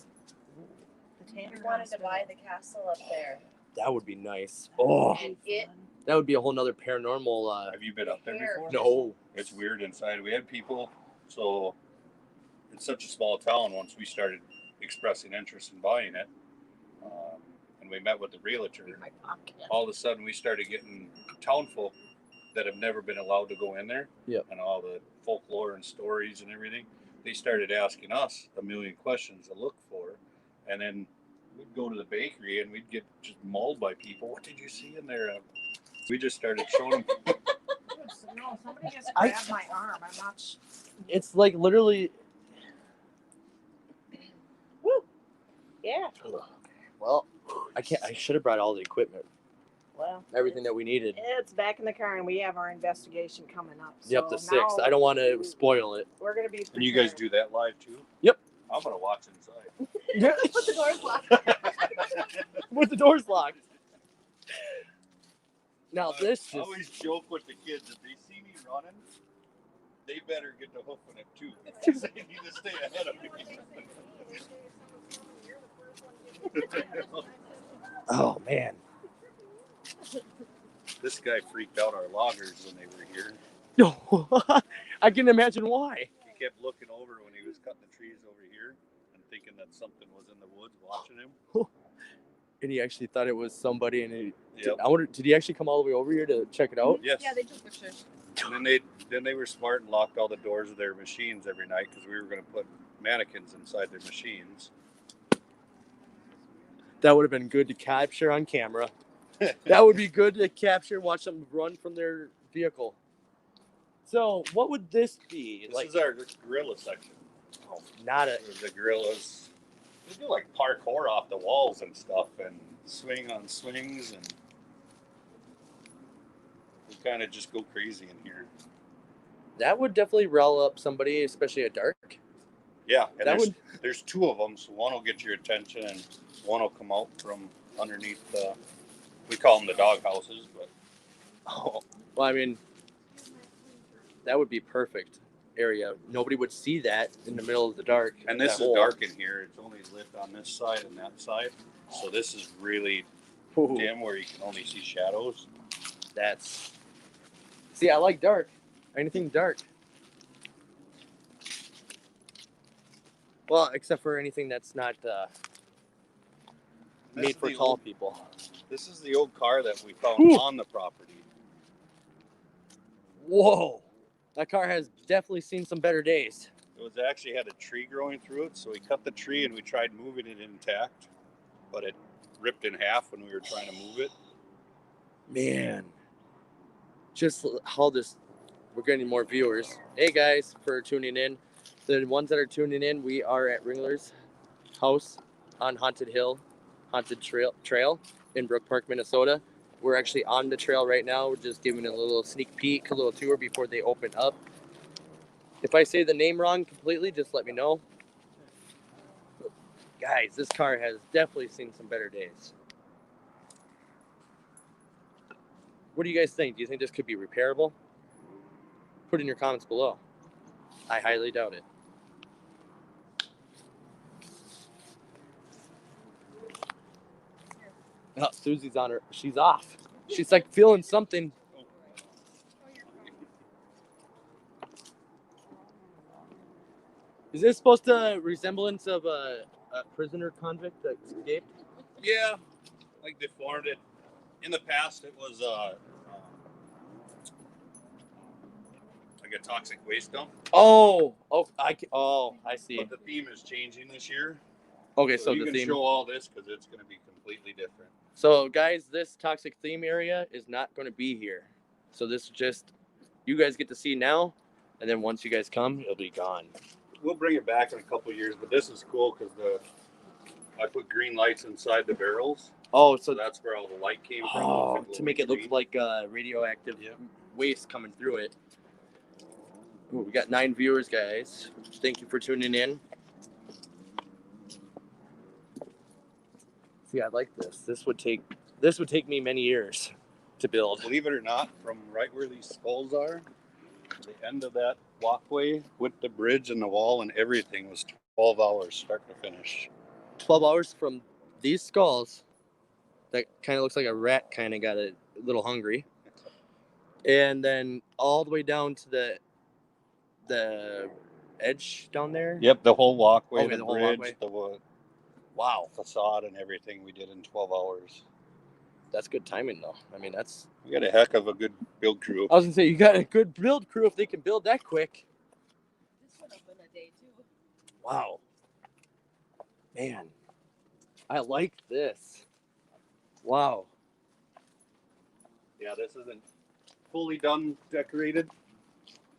Speaker 4: The
Speaker 3: We
Speaker 4: Tanner
Speaker 3: wanted to
Speaker 4: Hospital.
Speaker 3: buy the castle up there.
Speaker 1: That would be nice. Oh,
Speaker 3: And it-
Speaker 1: that would be a whole nother paranormal.
Speaker 2: Have you been up there before?
Speaker 1: No.
Speaker 2: It's weird inside. We had people, so it's such a small town. Once we started expressing interest in buying it, and we met with the realtor,
Speaker 4: My pocket.
Speaker 2: all of a sudden we started getting town folk that have never been allowed to go in there.
Speaker 1: Yep.
Speaker 2: And all the folklore and stories and everything. They started asking us a million questions to look for, and then we'd go to the bakery and we'd get just mauled by people. What did you see in there? We just started showing them.
Speaker 4: No, somebody just
Speaker 1: I-
Speaker 4: grabbed my arm. I'm not.
Speaker 1: It's like literally.
Speaker 4: Woo! Yeah.
Speaker 1: Well, I should have brought all the equipment,
Speaker 4: Well,
Speaker 1: everything that we needed.
Speaker 4: it's back in the car, and we have our investigation coming up.
Speaker 1: Yep,
Speaker 4: So
Speaker 1: the 6th.
Speaker 4: now
Speaker 1: I don't want to spoil it.
Speaker 4: We're gonna be.
Speaker 2: And you guys
Speaker 4: prepared.
Speaker 2: do that live too?
Speaker 1: Yep.
Speaker 2: I'm gonna watch inside.
Speaker 3: Put the doors locked.
Speaker 1: With the doors locked. Now
Speaker 2: I
Speaker 1: this is.
Speaker 2: always joke with the kids if they see me running, they better get to hoofing it too. Because they need to stay ahead of me.
Speaker 1: Oh man.
Speaker 2: This guy freaked out our loggers when they were here.
Speaker 1: No, I can imagine why.
Speaker 2: He kept looking over when he was cutting the trees over here and thinking that something was in the woods watching him.
Speaker 1: And he actually thought it was somebody, and
Speaker 2: Yep.
Speaker 1: I wonder, did he actually come all the way over here to check it out?
Speaker 2: Yes.
Speaker 3: Yeah, they took pictures.
Speaker 2: And then they were smart and locked all the doors of their machines every night because we were going to put mannequins inside their machines.
Speaker 1: That would have been good to capture on camera. That would be good to capture, watch them run from their vehicle. So, what would this be?
Speaker 2: This is our gorilla section.
Speaker 1: Not a.
Speaker 2: The gorillas, they do like parkour off the walls and stuff and swing on swings, and we kind of just go crazy in here.
Speaker 1: That would definitely rile up somebody, especially at dark.
Speaker 2: Yeah, and
Speaker 1: That
Speaker 2: there's two of them, so one will get your attention and one will come out from underneath the, we call them the dog houses, but
Speaker 1: Oh, well, I mean, that would be perfect area. Nobody would see that in the middle of the dark.
Speaker 2: and this
Speaker 1: that
Speaker 2: is
Speaker 1: hole.
Speaker 2: dark in here. It's only lit on this side and that side, so this is really
Speaker 1: Ooh,
Speaker 2: dim where you can only see shadows.
Speaker 1: that's. See, I like dark. Anything dark. Well, except for anything that's not
Speaker 2: This
Speaker 1: made
Speaker 2: is
Speaker 1: for
Speaker 2: the
Speaker 1: tall
Speaker 2: old-
Speaker 1: people.
Speaker 2: This is the old car that we found
Speaker 1: Ooh.
Speaker 2: on the property.
Speaker 1: Whoa, that car has definitely seen some better days.
Speaker 2: It was actually had a tree growing through it, so we cut the tree and we tried moving it intact, but it ripped in half when we were trying to move it.
Speaker 1: Man, just how this, we're getting more viewers. Hey guys, for tuning in. The ones that are tuning in, we are at Ringler's house on Haunted Trail in Brook Park, Minnesota. We're actually on the trail right now. We're just giving a little sneak peek, a little tour before they open up. If I say the name wrong completely, just let me know. Guys, this car has definitely seen some better days. What do you guys think? Do you think this could be repairable? Put in your comments below. I highly doubt it. Oh, Susie's on her. She's off. She's like feeling something. Is this supposed to resemblance of a prisoner convict that escaped?
Speaker 2: Yeah, like deformed it. In the past, it was a like a toxic waste dump.
Speaker 1: Oh, I see.
Speaker 2: But the theme is changing this year.
Speaker 1: Okay,
Speaker 2: so
Speaker 1: so
Speaker 2: you
Speaker 1: the
Speaker 2: can
Speaker 1: theme.
Speaker 2: show all this because it's going to be completely different.
Speaker 1: So, guys, this toxic theme area is not going to be here. So this is just you guys get to see now, and then once you guys come, it'll be gone.
Speaker 2: We'll bring it back in a couple of years, but this is cool because I put green lights inside the barrels.
Speaker 1: Oh,
Speaker 2: So that's where all the light came from.
Speaker 1: Oh, to make it look
Speaker 2: green.
Speaker 1: like radioactive waste coming through it. Ooh, we got 9 viewers, guys. Thank you for tuning in. See, I like this. This would take me many years to build.
Speaker 2: Believe it or not, from right where these skulls are, the end of that walkway with the bridge and the wall and everything was 12 hours start to finish.
Speaker 1: 12 hours from these skulls. That kind of looks like a rat kind of got a little hungry. And then all the way down to the edge down there.
Speaker 2: Yep, the whole walkway,
Speaker 1: Okay,
Speaker 2: the
Speaker 1: the whole
Speaker 2: bridge,
Speaker 1: walkway.
Speaker 2: the
Speaker 1: Wow,
Speaker 2: facade and everything we did in 12 hours.
Speaker 1: that's good timing though. I mean,
Speaker 2: We got a heck of a good build crew.
Speaker 1: I was gonna say you got a good build crew if they can build that quick.
Speaker 3: This went up in a day too.
Speaker 1: Wow, man, I like this. Wow.
Speaker 2: Yeah, this isn't fully done decorated.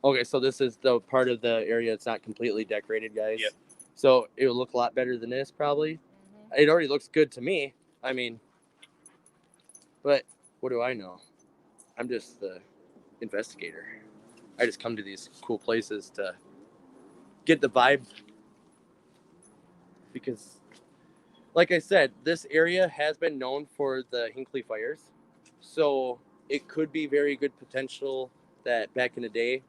Speaker 1: Okay, so this is the part of the area that's not completely decorated, guys.
Speaker 2: Yep.
Speaker 1: So it will look a lot better than this, probably.
Speaker 3: Mm-hmm.
Speaker 1: It already looks good to me. I mean, but what do I know? I'm just the investigator. I just come to these cool places to get the vibe. Because, like I said, this area has been known for the Hinckley fires. So it could be very good potential that back in the day,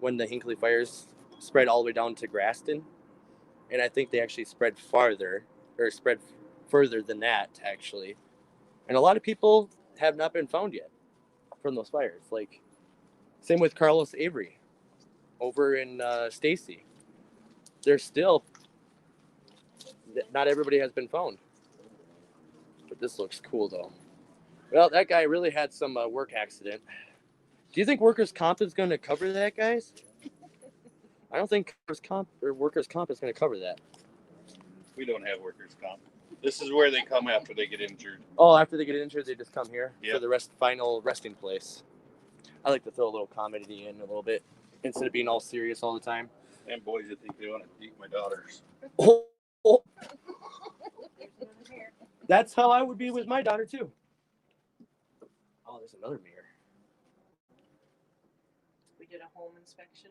Speaker 1: when the Hinckley fires spread all the way down to Graston, and I think they actually spread further than that, actually. And a lot of people have not been found yet from those fires. Like, same with Carlos Avery over in Stacy. There's still, not everybody has been found. But this looks cool, though. Well, that guy really had some work accident. Do you think workers' comp is going to cover that, guys? I don't think workers' comp is going to cover that.
Speaker 2: We don't have workers' comp. This is where they come after they get injured.
Speaker 1: Oh, after they get injured, they just come here
Speaker 2: Yep.
Speaker 1: for the final resting place. I like to throw a little comedy in a little bit instead of being all serious all the time.
Speaker 2: And boys that think they want to beat my daughters.
Speaker 1: Oh. That's how I would be with my daughter too. Oh, there's another mirror.
Speaker 4: We did a home inspection,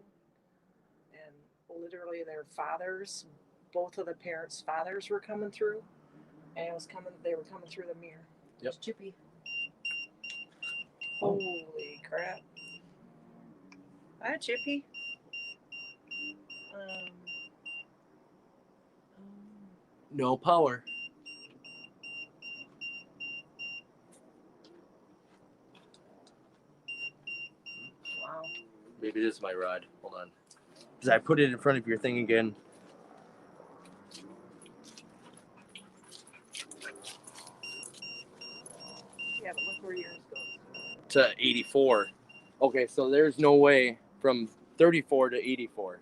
Speaker 4: and literally their fathers, both of the parents' fathers were coming through, and they were coming through the mirror.
Speaker 1: Yep.
Speaker 3: Chippy.
Speaker 4: Holy crap. Hi, Chippy.
Speaker 1: No power.
Speaker 4: Wow.
Speaker 1: Maybe this is my rod. Hold on. Because I put it in front of your thing again.
Speaker 4: Yeah, but look where yours goes.
Speaker 1: To 84. Okay, so there's no way from 34 to 84.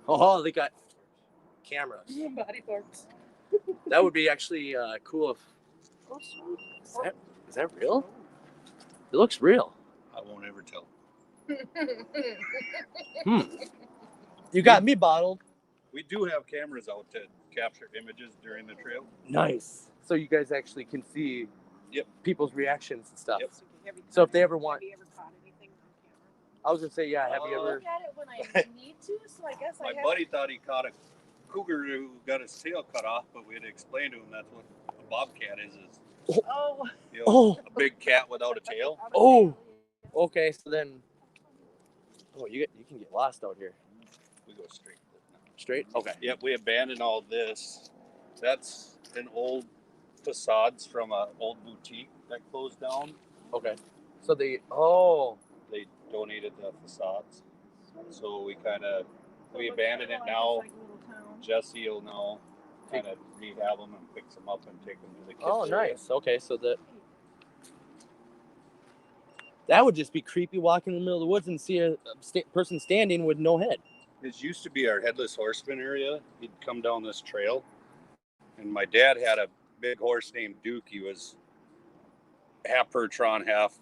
Speaker 1: Oh, they got cameras.
Speaker 4: Body parts.
Speaker 1: That would be actually cool if...
Speaker 4: Oh, sweet.
Speaker 1: Is that real? It looks real.
Speaker 2: I won't ever tell.
Speaker 1: You got me bottled.
Speaker 2: We do have cameras out to capture images during the trail.
Speaker 1: Nice. So you guys actually can see people's reactions and stuff.
Speaker 2: Yep.
Speaker 1: So if they ever want...
Speaker 4: Have you ever caught anything on camera?
Speaker 1: I was going to say, yeah, have you
Speaker 3: I
Speaker 1: ever...
Speaker 3: look at it when I need to, so I guess
Speaker 2: My
Speaker 3: I have.
Speaker 2: buddy thought he caught a cougar who got his tail cut off, but we had to explain to him that's what a bobcat is
Speaker 4: Oh.
Speaker 2: you know,
Speaker 1: Oh.
Speaker 2: a big cat without a tail.
Speaker 1: Oh. Okay, so then... Oh, you can get lost out here.
Speaker 2: We go straight.
Speaker 1: Straight? Okay.
Speaker 2: Yep, we abandoned all this. That's an old facades from an old boutique that closed down.
Speaker 1: Okay. So they... Oh.
Speaker 2: They donated the facades. So we abandoned it now. Jesse will now kind of rehab them and fix them up and take them to the kids.
Speaker 1: Oh,
Speaker 2: area.
Speaker 1: nice. Okay, so That would just be creepy walking in the middle of the woods and see a person standing with no head.
Speaker 2: This used to be our headless horseman area. He'd come down this trail, and my dad had a big horse named Duke. He was half Pertron, half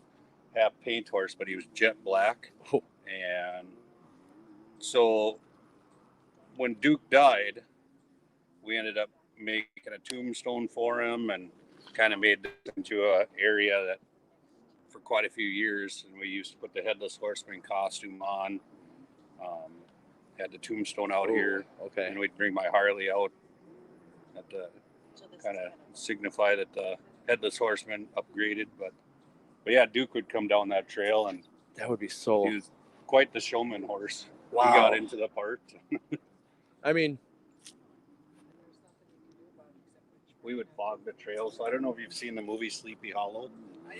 Speaker 2: paint horse, but he was jet black.
Speaker 1: Oh.
Speaker 2: And so when Duke died, we ended up making a tombstone for him and kind of made this into an area that for quite a few years. And we used to put the headless horseman costume on. Had the tombstone out here.
Speaker 1: Okay.
Speaker 2: And we'd bring my Harley out at the kind of signify that the headless horseman upgraded. But yeah, Duke would come down that trail, and
Speaker 1: that would be so.
Speaker 2: He was quite the showman horse.
Speaker 1: Wow.
Speaker 2: He got into the part.
Speaker 1: I mean,
Speaker 2: we would fog the trail. So I don't know if you've seen the movie Sleepy Hollow.
Speaker 1: I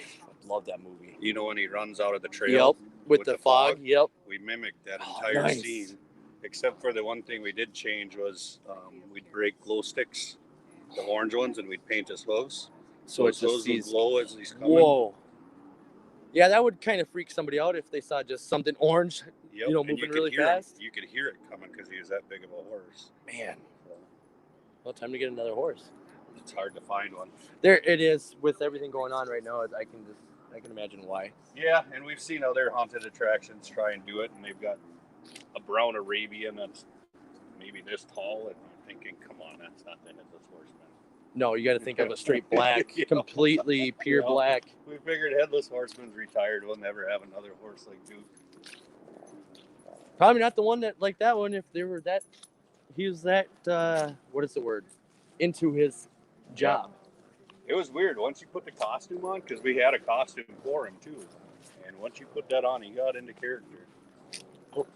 Speaker 1: love that movie.
Speaker 2: You know when he runs out of the trail?
Speaker 1: Yep. With the fog. Yep.
Speaker 2: We mimicked that entire scene. Except for the one thing we did change was we'd break glow sticks, the orange ones, and we'd paint his hooves.
Speaker 1: So it's
Speaker 2: those would glow as he's coming.
Speaker 1: Whoa. Yeah, that would kind of freak somebody out if they saw just something orange,
Speaker 2: yep.
Speaker 1: Moving really fast.
Speaker 2: You could hear it coming because he was that big of a horse.
Speaker 1: Man. Well, time to get another horse.
Speaker 2: It's hard to find one.
Speaker 1: There it is with everything going on right now. I can imagine why.
Speaker 2: Yeah, and we've seen other haunted attractions try and do it, and they've got a brown Arabian that's maybe this tall, and you're thinking, come on, that's not the headless horseman.
Speaker 1: No, you got to think of a straight black, completely pure black.
Speaker 2: We figured headless horseman's retired. We'll never have another horse like Duke.
Speaker 1: Probably not the one that like that one. If they were that, he was that. What is the word? Into his job.
Speaker 2: It was weird once you put the costume on, because we had a costume for him too, and once you put that on, he got into character.
Speaker 1: Oh.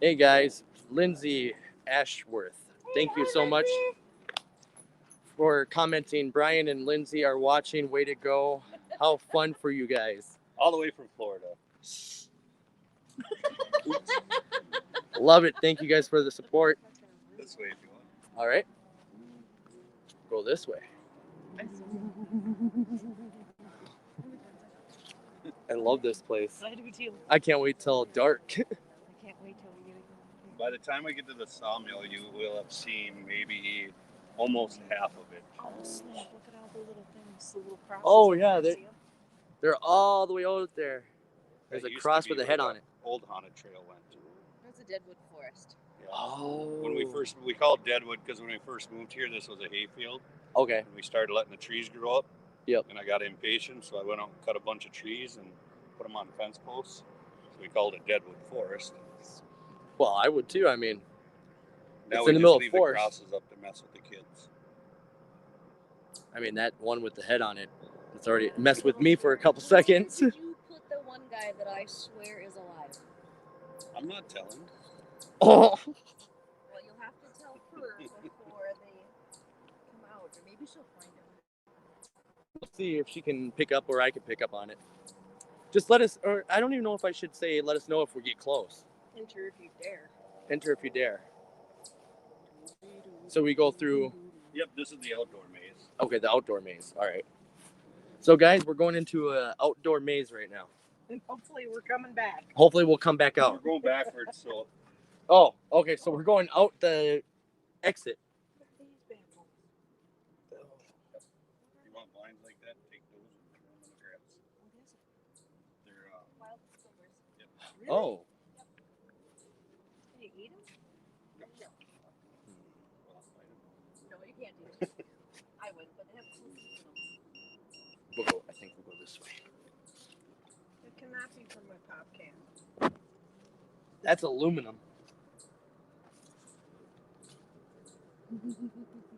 Speaker 1: Hey guys, Lindsay Ashworth, thank you so much for commenting. Brian and Lindsay are watching. Way to go! How fun for you guys!
Speaker 2: All the way from Florida.
Speaker 1: Love it. Thank you guys for the support.
Speaker 2: This way if you want.
Speaker 1: All right. Go this way. I love this place.
Speaker 4: I do too.
Speaker 1: I can't wait till dark.
Speaker 4: I can't wait till we get it going.
Speaker 2: By the time we get to the sawmill, you will have seen maybe almost half of it.
Speaker 4: Oh, snap. Look at all the little things, the little crosses.
Speaker 1: Oh, yeah, they're all the way out there. There's
Speaker 2: That
Speaker 1: a
Speaker 2: used
Speaker 1: cross
Speaker 2: to be
Speaker 1: with a
Speaker 2: where
Speaker 1: head
Speaker 2: the
Speaker 1: on it.
Speaker 2: Old haunted trail went to.
Speaker 3: That's a deadwood forest.
Speaker 2: Yeah.
Speaker 1: Oh.
Speaker 2: When we call it Deadwood because when we first moved here, this was a hayfield.
Speaker 1: Okay.
Speaker 2: And we started letting the trees grow up.
Speaker 1: Yep.
Speaker 2: And I got impatient, so I went out and cut a bunch of trees and put them on fence posts. So we called it Deadwood Forest.
Speaker 1: Well, I would too. I mean,
Speaker 2: Now
Speaker 1: it's
Speaker 2: we
Speaker 1: in the
Speaker 2: just
Speaker 1: middle of
Speaker 2: leave
Speaker 1: forest.
Speaker 2: the crosses up to mess with the kids.
Speaker 1: I mean, that one with the head on it, it's already messed with me for a couple seconds.
Speaker 3: Did you put the one guy that I swear is alive?
Speaker 2: I'm not telling.
Speaker 1: Oh.
Speaker 3: Well, you'll have to tell her before they come out, or maybe she'll find him.
Speaker 1: Let's see if she can pick up or I can pick up on it. Just let us, or I don't even know if I should say let us know if we get close.
Speaker 4: Enter if you dare.
Speaker 1: Enter if you dare. So we go through.
Speaker 2: Yep, this is the outdoor maze.
Speaker 1: Okay, the outdoor maze. All right. So guys, we're going into an outdoor maze right now.
Speaker 4: And hopefully we're coming back.
Speaker 1: Hopefully we'll come back out.
Speaker 2: We're going backwards, so
Speaker 1: Oh, okay. So we're going out the exit.
Speaker 2: if you want blinds like that, take those and throw them in the grass. They're
Speaker 3: Wild silvers.
Speaker 2: yep.
Speaker 1: Oh.
Speaker 3: Can you eat them?
Speaker 2: Well, I'll find 'em.
Speaker 3: No, you can't do it. I would, but they have cool seeds in them.
Speaker 1: We'll go. I think we'll go this way.
Speaker 4: It cannot be from my pop can.
Speaker 1: That's aluminum.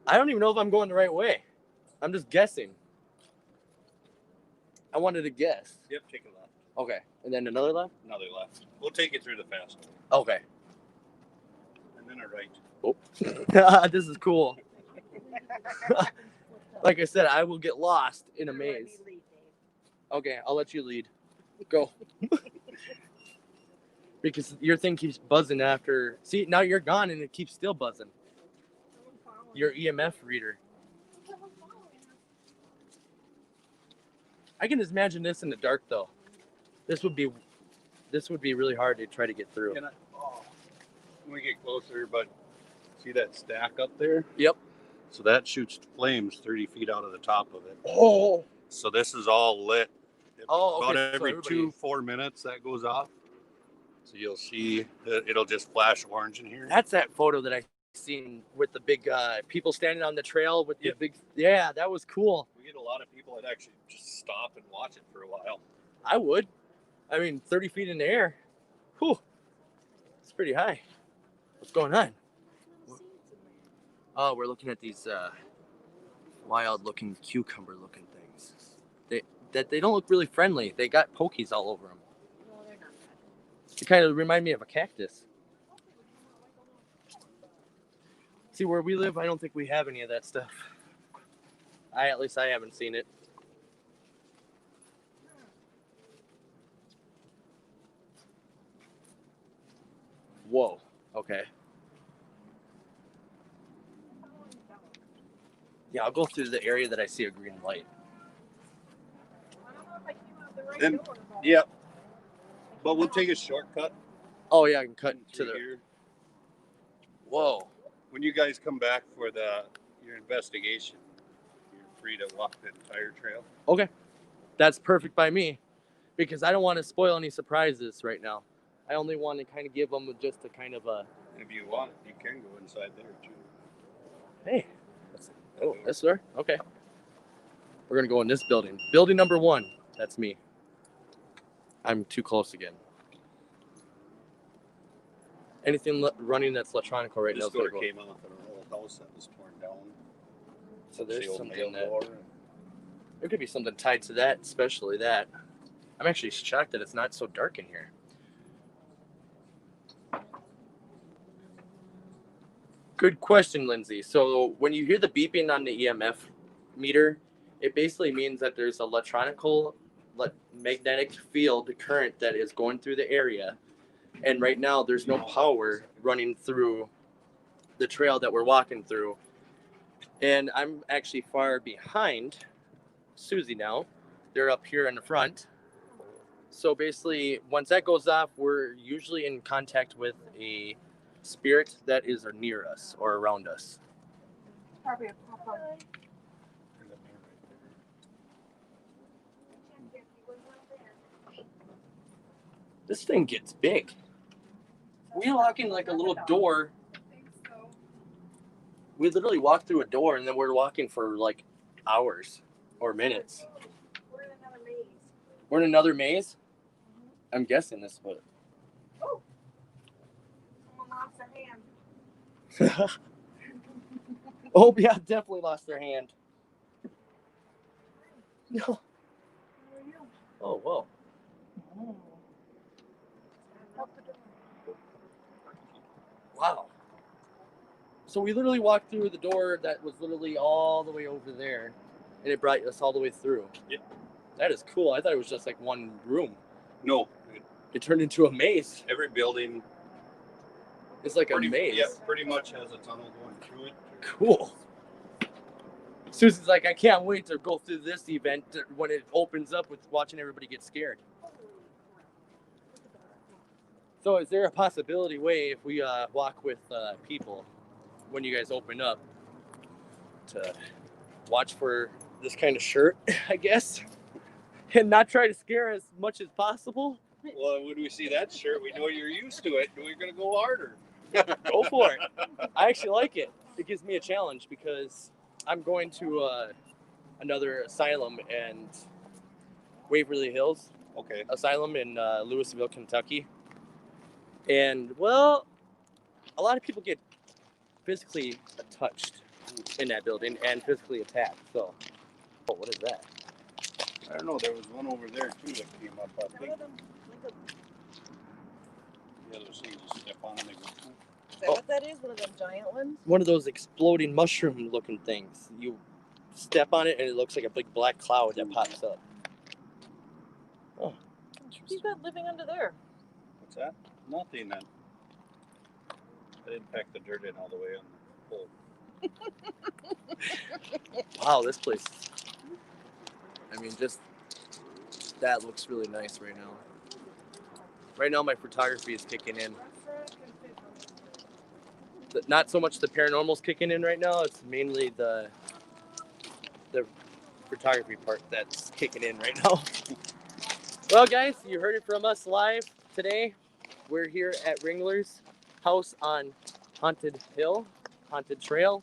Speaker 1: I don't even know if I'm going the right way. I'm just guessing. I wanted to guess.
Speaker 2: Yep, take a left.
Speaker 1: Okay. And then another left?
Speaker 2: Another left. We'll take you through the fast way.
Speaker 1: Okay.
Speaker 2: And then a right.
Speaker 1: Oh. This is cool. Like I said, I will get lost in a maze. Okay, I'll let you lead. Go. Because your thing keeps buzzing after. See, now you're gone and it keeps still buzzing. Your EMF reader. I can just imagine this in the dark though. This would be really hard to try to get through.
Speaker 2: When we get closer, but see that stack up there?
Speaker 1: Yep.
Speaker 2: So that shoots flames 30 feet out of the top of it.
Speaker 1: Oh.
Speaker 2: So this is all lit.
Speaker 1: Oh, okay.
Speaker 2: About every
Speaker 1: So
Speaker 2: 2-4 minutes that goes off. So you'll see that it'll just flash orange in here.
Speaker 1: That's that photo that I seen with the big people standing on the trail with the big. Yeah, that was cool.
Speaker 2: We get a lot of people that actually just stop and watch it for a while.
Speaker 1: I would. I mean, 30 feet in the air. Whew. It's pretty high. What's going on? Oh, we're looking at these wild-looking cucumber-looking things. They don't look really friendly. They got pokies all over them.
Speaker 3: No, they're not bad.
Speaker 1: They kind of remind me of a cactus. See, where we live, I don't think we have any of that stuff. At least I haven't seen it. Whoa. Okay. Yeah, I'll go through the area that I see a green light.
Speaker 4: I don't know if I came out the right
Speaker 2: Then-
Speaker 4: door. But
Speaker 2: Yep. But we'll take a shortcut
Speaker 1: Oh yeah, I can cut to
Speaker 2: through
Speaker 1: the.
Speaker 2: here.
Speaker 1: Whoa.
Speaker 2: When you guys come back for your investigation, you're free to walk the entire trail.
Speaker 1: Okay, that's perfect by me, because I don't want to spoil any surprises right now. I only want to kind of give them just a kind of a.
Speaker 2: If you want, you can go inside there too.
Speaker 1: Hey. Oh, this door? Okay. We're going to go in this building. Building number 1. That's me. I'm too close again. Anything running that's electronic right now.
Speaker 2: This door came off an old house that was torn down.
Speaker 1: So there's
Speaker 2: The old
Speaker 1: something
Speaker 2: mail
Speaker 1: that.
Speaker 2: door.
Speaker 1: There could be something tied to that, especially that. I'm actually shocked that it's not so dark in here. Good question, Lindsay. So when you hear the beeping on the EMF meter, it basically means that there's a magnetic field current that is going through the area. And right now there's no power running through the trail that we're walking through. And I'm actually far behind Susie now. They're up here in the front. So basically, once that goes off, we're usually in contact with a spirit that is near us or around us.
Speaker 4: probably a pop-up.
Speaker 1: This thing gets big. We walk in like a little door. We literally walk through a door and then we're walking for like hours or minutes.
Speaker 4: We're in another maze.
Speaker 1: We're in another maze? I'm guessing this, but.
Speaker 4: Someone lost their hand.
Speaker 1: Oh, yeah, definitely lost their hand. No.
Speaker 4: How are you?
Speaker 1: Oh, whoa. Wow. So we literally walked through the door that was literally all the way over there, and it brought us all the way through.
Speaker 2: Yep.
Speaker 1: That is cool. I thought it was just like one room.
Speaker 2: No,
Speaker 1: It turned into a maze.
Speaker 2: every building
Speaker 1: It's like a maze.
Speaker 2: Yeah, pretty much has a tunnel going through it.
Speaker 1: Cool. Susie's like, I can't wait to go through this event when it opens up with watching everybody get scared. So is there a possibility way if we walk with people when you guys open up to watch for this kind of shirt, I guess, and not try to scare as much as possible?
Speaker 2: Well, when we see that shirt, we know you're used to it, and we're gonna go harder.
Speaker 1: Go for it. I actually like it. It gives me a challenge because I'm going to another asylum in Waverly Hills
Speaker 2: Okay.
Speaker 1: Asylum in Louisville, Kentucky. And, well, a lot of people get physically touched in that building and physically attacked. So, oh, what is that?
Speaker 2: I don't know. There was one over there too that came up. I think the other thing, just step on and they go.
Speaker 3: Is that what that is? One of them giant ones?
Speaker 1: One of those exploding mushroom looking things. You step on it and it looks like a big black cloud that pops up. Oh,
Speaker 3: Who's that living under there?
Speaker 2: What's that? Nothing then. I didn't pack the dirt in all the way on the pole.
Speaker 1: wow, this place. I mean, just That looks really nice right now. Right now, my photography is kicking in. Not so much the paranormal's kicking in right now. It's mainly the photography part that's kicking in right now. Well, guys, you heard it from us live today. We're here at Ringler's house on Haunted Trail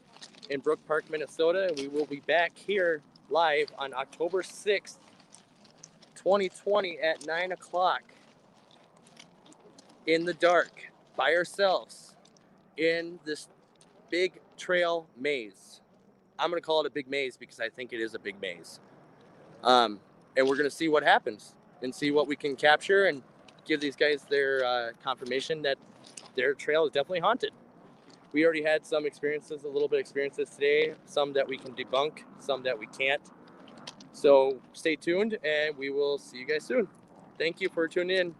Speaker 1: in Brook Park, Minnesota, and we will be back here live on October 6th, 2020 at 9 o'clock in the dark by ourselves in this big trail maze. I'm going to call it a big maze because I think it is a big maze. And we're going to see what happens and see what we can capture and give these guys their confirmation that their trail is definitely haunted. We already had some experiences, a little bit of experiences today, some that we can debunk, some that we can't. So stay tuned and we will see you guys soon. Thank you for tuning in.